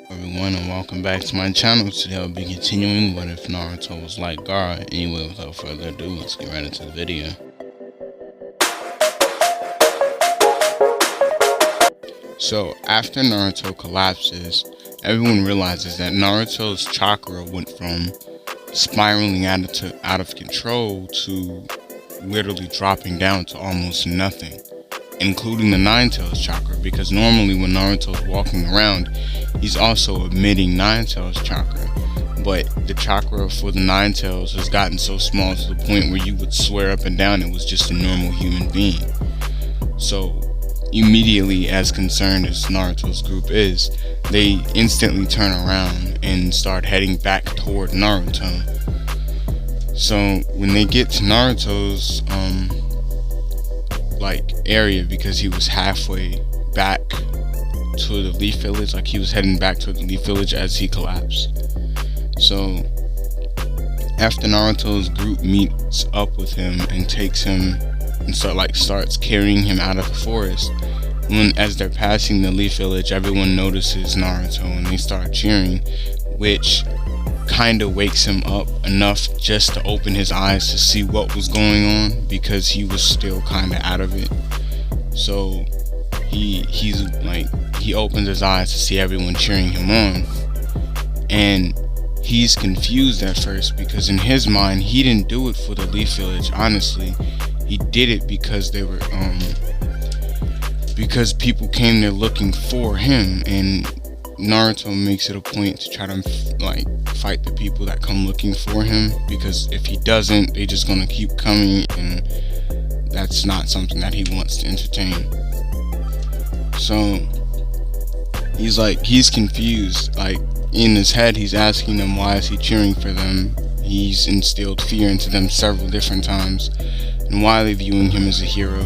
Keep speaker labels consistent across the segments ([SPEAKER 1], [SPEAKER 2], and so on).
[SPEAKER 1] Everyone, and welcome back to my channel. Today I'll be continuing What If Naruto Was Like Gaara. Anyway, without further ado, let's get right into the video. So after Naruto collapses, everyone realizes that Naruto's chakra went from spiraling out of control to literally dropping down to almost nothing, including the Nine Tails chakra, because normally when Naruto's walking around, he's also emitting Nine Tails chakra. But the chakra for the Nine Tails has gotten so small to the point where you would swear up and down it was just a normal human being. So immediately, as concerned as Naruto's group is, they instantly turn around and start heading back toward Naruto. So when they get to Naruto's area, because he was halfway back to the Leaf Village, like he was heading back to the Leaf Village as he collapsed. So after Naruto's group meets up with him and takes him and starts carrying him out of the forest, as they're passing the Leaf Village, everyone notices Naruto and they start cheering, which kind of wakes him up enough just to open his eyes to see what was going on, because he was still kind of out of it. So he opens his eyes to see everyone cheering him on, and he's confused at first, because in his mind he didn't do it for the Leaf Village. Honestly, he did it because they were because people came there looking for him, and Naruto makes it a point to try to fight the people that come looking for him, because if he doesn't, they're just gonna keep coming, and that's not something that he wants to entertain. So he's confused. Like, in his head, he's asking them, why is he cheering for them? He's instilled fear into them several different times, and why are they viewing him as a hero?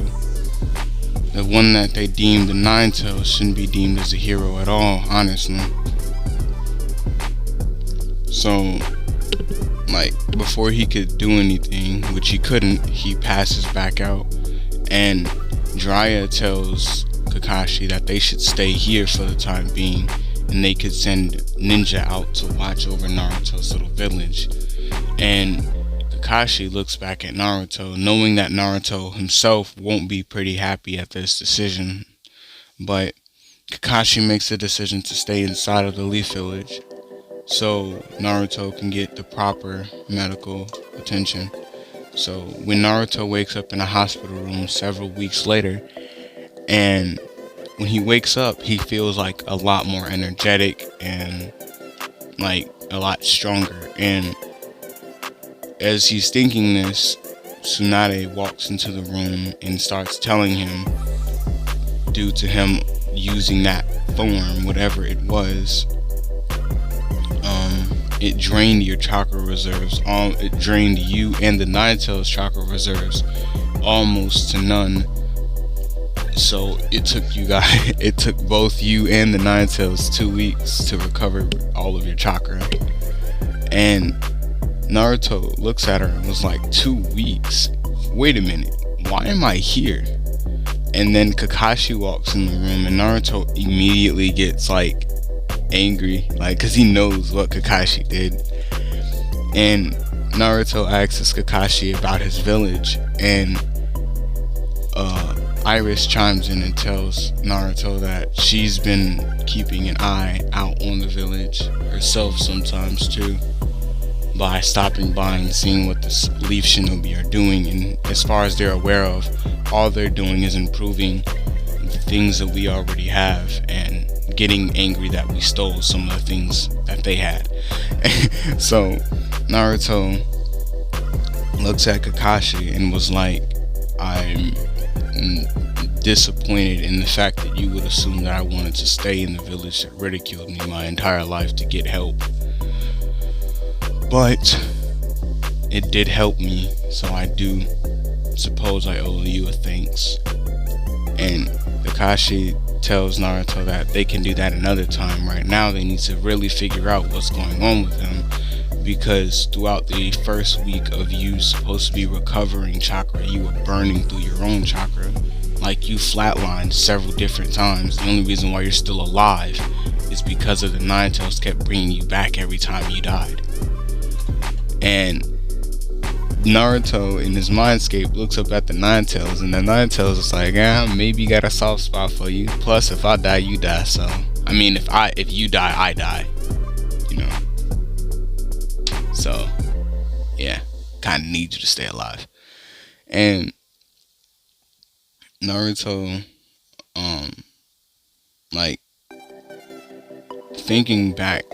[SPEAKER 1] The one that they deemed the Nine Tails shouldn't be deemed as a hero at all, honestly. So, before he could do anything, which he couldn't, he passes back out, and Jiraiya tells Kakashi that they should stay here for the time being, and they could send ninja out to watch over Naruto's little village. And Kakashi looks back at Naruto, knowing that Naruto himself won't be pretty happy at this decision, but Kakashi makes the decision to stay inside of the Leaf Village so Naruto can get the proper medical attention. So when Naruto wakes up in a hospital room several weeks later, and when he wakes up, he feels like a lot more energetic and a lot stronger. And as he's thinking this, Tsunade walks into the room and starts telling him, due to him using that form, whatever it was, it drained your chakra reserves. It drained you and the Nine Tails chakra reserves almost to none. So it took both you and the Nine Tails 2 weeks to recover all of your chakra. And Naruto looks at her and was like, 2 weeks? Wait a minute, why am I here? And then Kakashi walks in the room, and Naruto immediately gets angry, because he knows what Kakashi did. And Naruto asks Kakashi about his village, and Iris chimes in and tells Naruto that she's been keeping an eye out on the village herself sometimes too, by stopping by and seeing what the Leaf Shinobi are doing. And as far as they're aware of, all they're doing is improving the things that we already have, and getting angry that we stole some of the things that they had. So Naruto looks at Kakashi and was like, I'm disappointed in the fact that you would assume that I wanted to stay in the village that ridiculed me my entire life to get help. But it did help me, so I do suppose I owe you a thanks. And Kakashi tells Naruto that they can do that another time. Right now they need to really figure out what's going on with him, because throughout the first week of you supposed to be recovering chakra, you were burning through your own chakra. You flatlined several different times. The only reason why you're still alive is because of the Nine Tails kept bringing you back every time you died. And Naruto, in his mindscape, looks up at the Nine Tails, and the Nine Tails is like, maybe got a soft spot for you. Plus, if I die, you die. So, I mean, if you die, I die. You know. So, yeah, kind of need you to stay alive. And Naruto, like, thinking back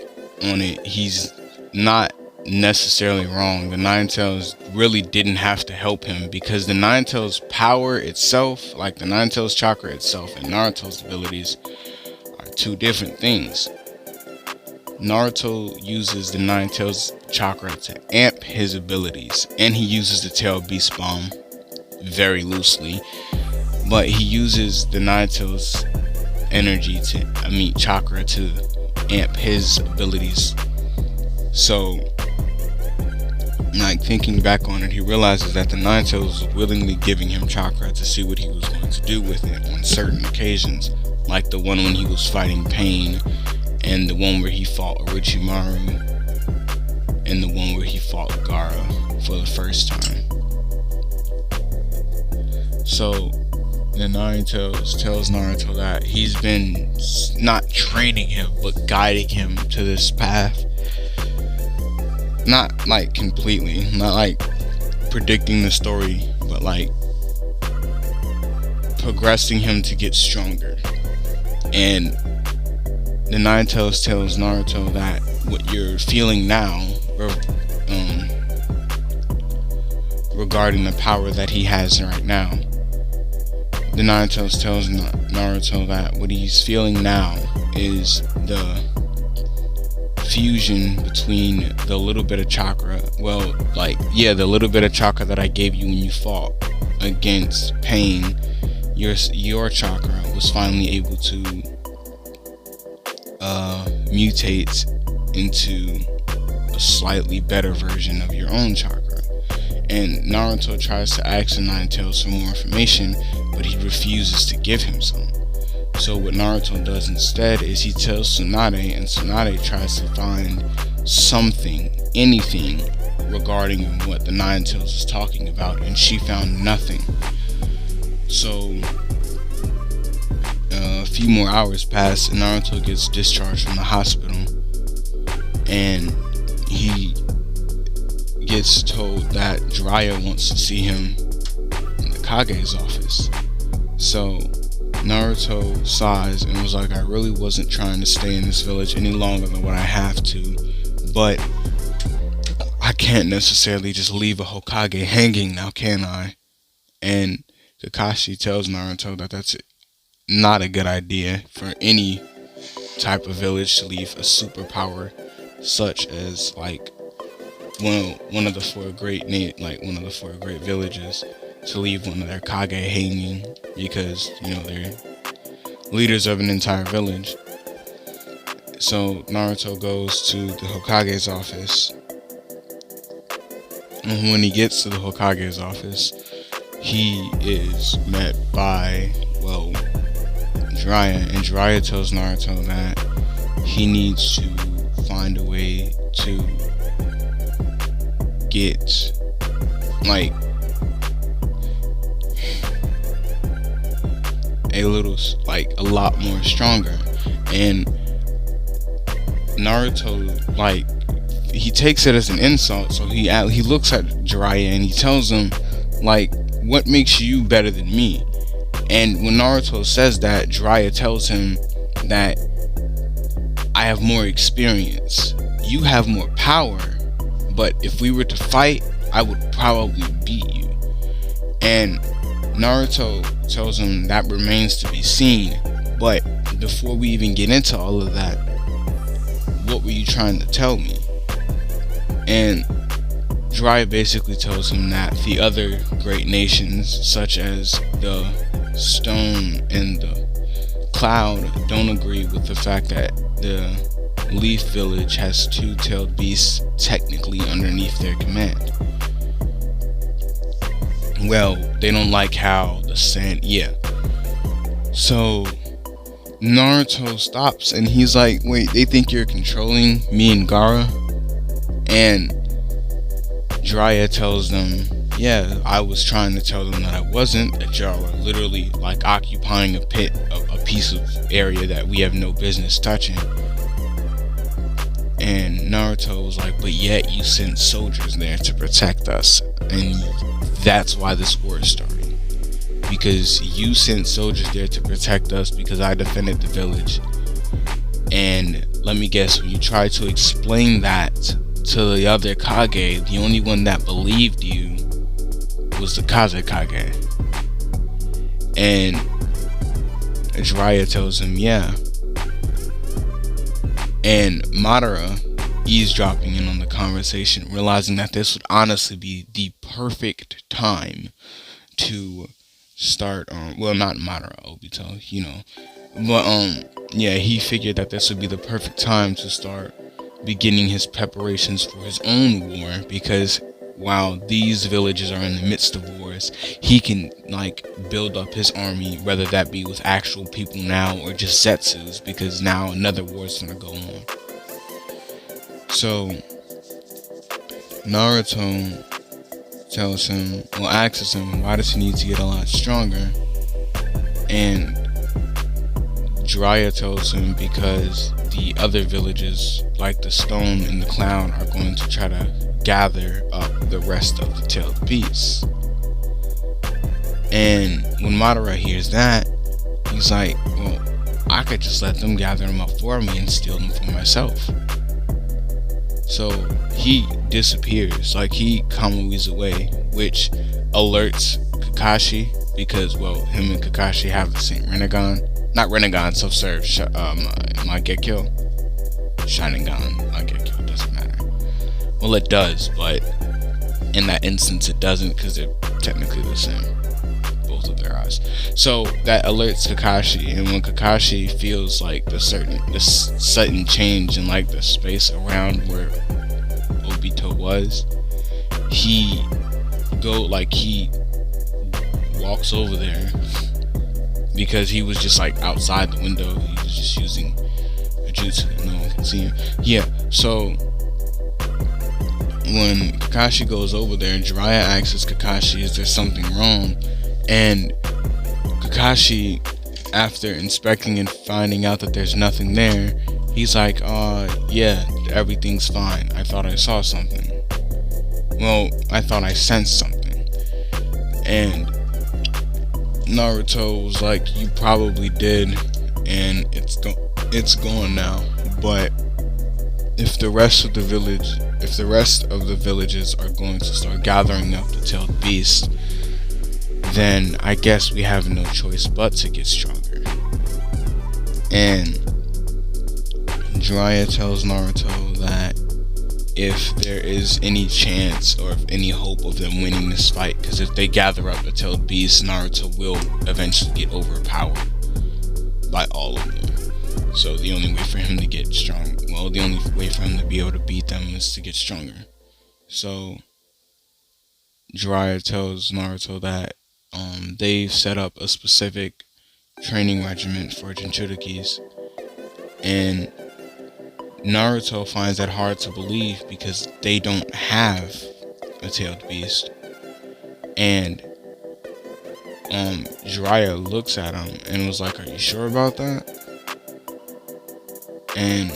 [SPEAKER 1] on it, he's not necessarily wrong. The Nine Tails really didn't have to help him, because the Nine Tails power itself, like the Nine Tails chakra itself, and Naruto's abilities are two different things. Naruto uses the Nine Tails chakra to amp his abilities, and he uses the Tail Beast Bomb very loosely, but he uses the Nine Tails energy chakra to amp his abilities. So, like, thinking back on it, he realizes that the Nine Tails was willingly giving him chakra to see what he was going to do with it on certain occasions, like the one when he was fighting Pain, and the one where he fought Orochimaru, and the one where he fought Gaara for the first time. So the Nine Tails tells Naruto that he's been not training him, but guiding him to this path. Not like completely, not like predicting the story, but like progressing him to get stronger. And the Nine Tails tells Naruto that what you're feeling now, regarding the power that he has right now, the Nine Tails tells Naruto that what he's feeling now is the fusion between the little bit of chakra, the little bit of chakra that I gave you when you fought against Pain. Your chakra was finally able to mutate into a slightly better version of your own chakra. And Naruto tries to ask the Nine Tails for more information, but he refuses to give him some. So what Naruto does instead is he tells Tsunade, and Tsunade tries to find something, anything, regarding what the Nine Tails is talking about, and she found nothing. So a few more hours pass, and Naruto gets discharged from the hospital, and he gets told that Jiraiya wants to see him in the Kage's office. So Naruto sighs and was like, I really wasn't trying to stay in this village any longer than what I have to, but I can't necessarily just leave a Hokage hanging now, can I? And Kakashi tells Naruto that that's not a good idea for any type of village to leave a superpower such as like one of the four great villages to leave one of their Kage hanging, because they're leaders of an entire village. So Naruto goes to the Hokage's office, and when he gets to the Hokage's office, he is met by Jiraiya, and Jiraiya tells Naruto that he needs to find a way to get a lot more stronger. And Naruto, he takes it as an insult, so he looks at Jiraiya and he tells him, what makes you better than me? And when Naruto says that, Jiraiya tells him that I have more experience, you have more power, but if we were to fight, I would probably beat you. And Naruto tells him that remains to be seen, but before we even get into all of that, what were you trying to tell me? And Jiraiya basically tells him that the other great nations, such as the Stone and the Cloud, don't agree with the fact that the Leaf Village has two-tailed beasts technically underneath their command. Well, they don't like how the sand... So Naruto stops and he's like, wait, they think you're controlling me and Gaara? And Jiraiya tells them, yeah, I was trying to tell them that I wasn't, that y'all are literally like occupying a piece of area that we have no business touching. And Naruto was like, but yet you sent soldiers there to protect us, and that's why this war started. Because you sent soldiers there to protect us because I defended the village. And let me guess, when you tried to explain that to the other Kage, the only one that believed you was the Kazekage. And Jiraiya tells him, yeah. And Madara, eavesdropping in on the conversation, realizing that this would honestly be the perfect time to start, well, not Madara, Obito, you know, but yeah, he figured that this would be the perfect time to start beginning his preparations for his own war, because while these villages are in the midst of wars, he can like build up his army, whether that be with actual people now or just Zetsus, because now another war is gonna go on. So Naruto tells him, well, asks him, why does he need to get a lot stronger? And Jiraiya tells him because the other villages, like the Stone and the Clown, are going to try to gather up the rest of the tailed beasts. And when Madara hears that, he's like, well, I could just let them gather them up for me and steal them for myself. So he disappears, like he Kamui's away, which alerts Kakashi, because, well, him and Kakashi have the same Rinnegan. Not Rinnegan, self-serve, Mangekyo. Sharingan, Mangekyo, doesn't matter. Well, it does, but in that instance it doesn't, because they're technically the same, both of their eyes. So that alerts Kakashi, and when Kakashi feels like the sudden change in like the space around where Obito was, he walks over there, because he was just like outside the window. He was just using a jutsu and no one can see him. Yeah, so when Kakashi goes over there, Jiraiya asks Kakashi, is there something wrong? And Kakashi, after inspecting and finding out that there's nothing there, he's like, yeah, everything's fine. I thought I saw something. Well, I thought I sensed something. And Naruto was like, you probably did, and it's gone now. But if the rest of the villages are going to start gathering up the tailed beast, then I guess we have no choice but to get stronger. And Jiraiya tells Naruto that if there is any chance or if any hope of them winning this fight, because if they gather up the tailed beast, Naruto will eventually get overpowered by all of them. So the only way for him to get strong, well, the only way for him to be able to beat them is to get stronger. So Jiraiya tells Naruto that they've set up a specific training regimen for Jinchurikis, and Naruto finds that hard to believe because they don't have a tailed beast. And Jiraiya looks at him and was like, are you sure about that? And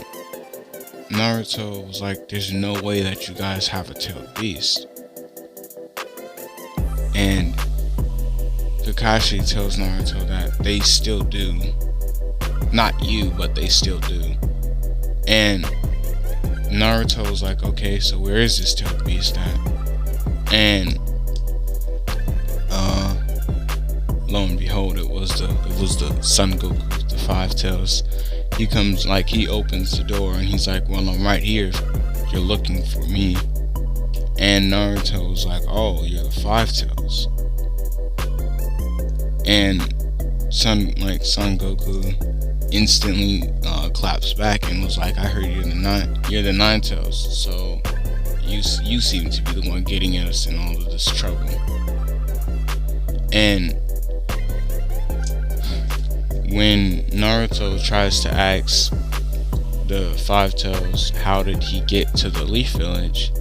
[SPEAKER 1] Naruto was like, there's no way that you guys have a tailed beast. And Kakashi tells Naruto that they still do. Not you, but they still do. And Naruto was like, okay, so where is this tailed beast at? And lo and behold, it was the Son Goku, the Five Tails. He comes, like, he opens the door and he's like, well, I'm right here if you're looking for me. And Naruto was like, oh, you're the Five Tails. And Son Goku instantly claps back and was like, I heard you're the Nine Tails, so you seem to be the one getting us in all of this trouble. And when Naruto tries to ask the Five Tails how did he get to the Leaf Village,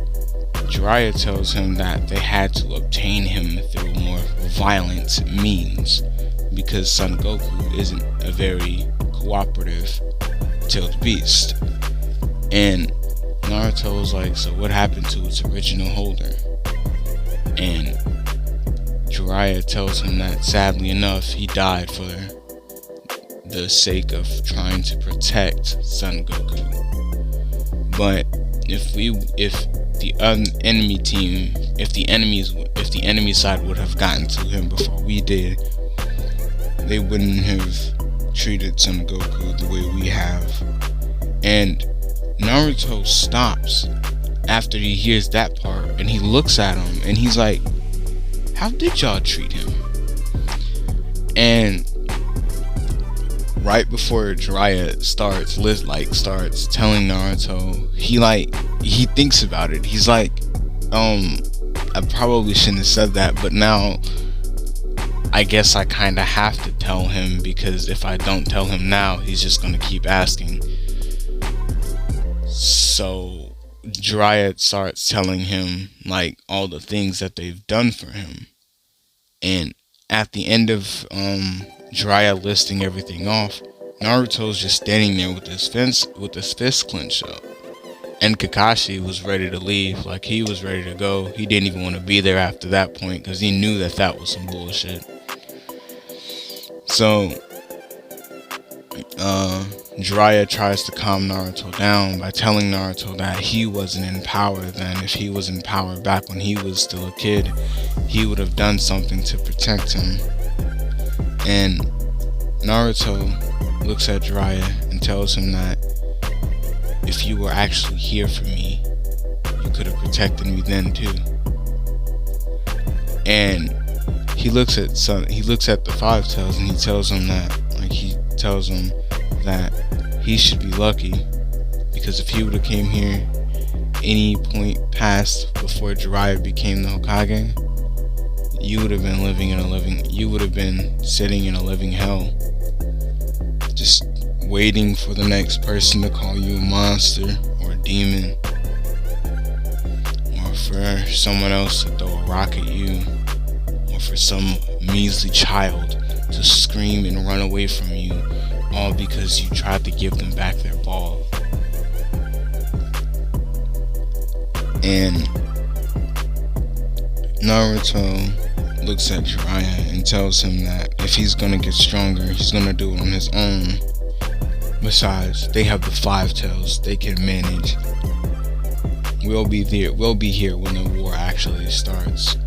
[SPEAKER 1] Jiraiya tells him that they had to obtain him through more violent means because Son Goku isn't a very cooperative tailed beast. And Naruto was like, so what happened to its original holder? And Jiraiya tells him that sadly enough he died for the sake of trying to protect Son Goku. But if the enemy side would have gotten to him before we did, they wouldn't have treated Son Goku the way we have. And Naruto stops after he hears that part, and he looks at him and he's like, how did y'all treat him? And right before Jiraiya starts telling Naruto, he thinks about it. He's like, I probably shouldn't have said that, but now I guess I kinda have to tell him, because if I don't tell him now, he's just gonna keep asking. So Jiraiya starts telling him like all the things that they've done for him. And at the end of Jiraiya listing everything off, Naruto's just standing there with his fist clenched up. And Kakashi was ready to leave, like he was ready to go. He didn't even want to be there after that point because he knew that was some bullshit. So Jiraiya tries to calm Naruto down by telling Naruto that he wasn't in power then. If he was in power back when he was still a kid, he would have done something to protect him. And Naruto looks at Jiraiya and tells him that if you were actually here for me, you could have protected me then too. And he looks at the Five Tails and he tells him that he should be lucky, because if he would have came here any point past before Jiraiya became the Hokage, you would have been sitting in a living hell, just waiting for the next person to call you a monster or a demon, or for someone else to throw a rock at you, or for some measly child to scream and run away from you, all because you tried to give them back their ball. And Naruto looks at Jiraiya and tells him that if he's gonna get stronger, he's gonna do it on his own. Besides, they have the Five Tails they can manage. We'll be here when the war actually starts.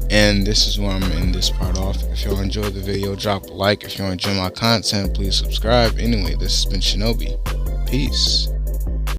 [SPEAKER 1] And this is where I'm ending this part off. If y'all enjoyed the video, drop a like. If y'all enjoy my content, please subscribe. Anyway, this has been Shinobi. Peace.